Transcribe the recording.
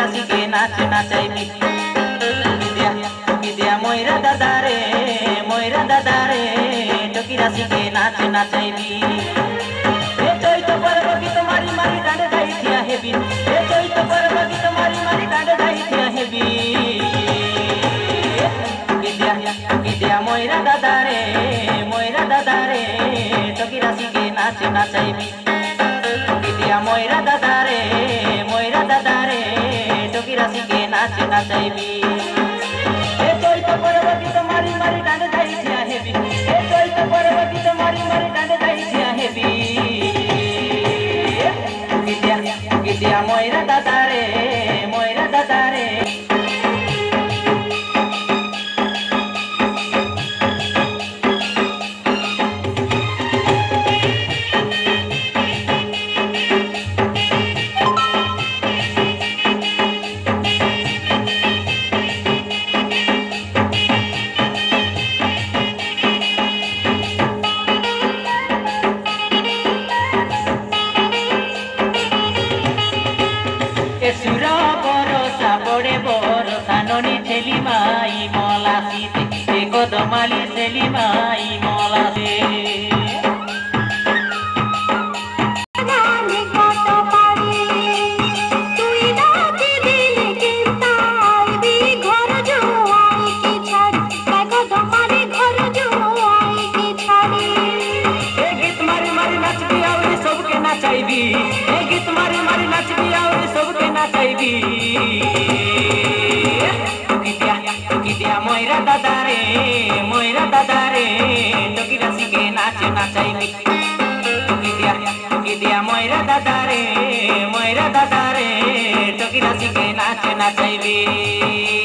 রাশি কে নাচ নাচাইবি টুকি দিয়া ময়রা দাদারে টুকি রাশি কে নাচ নাচাইবি এ চৈত পর্ব গীত মারি মারি ডাঁডে যাই থিয়া হেবি এ চৈত পর্ব গীত মারি মারি ডাঁডে যাই থিয়া হেবি টুকি দিয়া ময়রা দাদারে টুকি রাশি কে নাচ নাচাইবি টুকি দিয়া ময়রা দাদারে টুকি রাশি কে নাচ নাচাইবি এ চৈত পর্ব গীত মারি মারি ডাঁডে যাই থিয়া হেবি এ চৈত পর্ব গীত মারি মারি ডাঁডে যাই থিয়া হেবি টুকি দিয়া ময়রা দাদারে সুরা বরসা পড়ে বরসা ননি ছেলি মাই মলাসিতে কদমালি ছেলি মাই মলাসে गीत मारी मारी नाचबी और सबके नाचाइबी टुकी दिया मयरा दादारे टुकी राशि के नाच नाचाइबी टुकी दिया मयरा दादारे टुकी राशि के नाच नाचाइबी।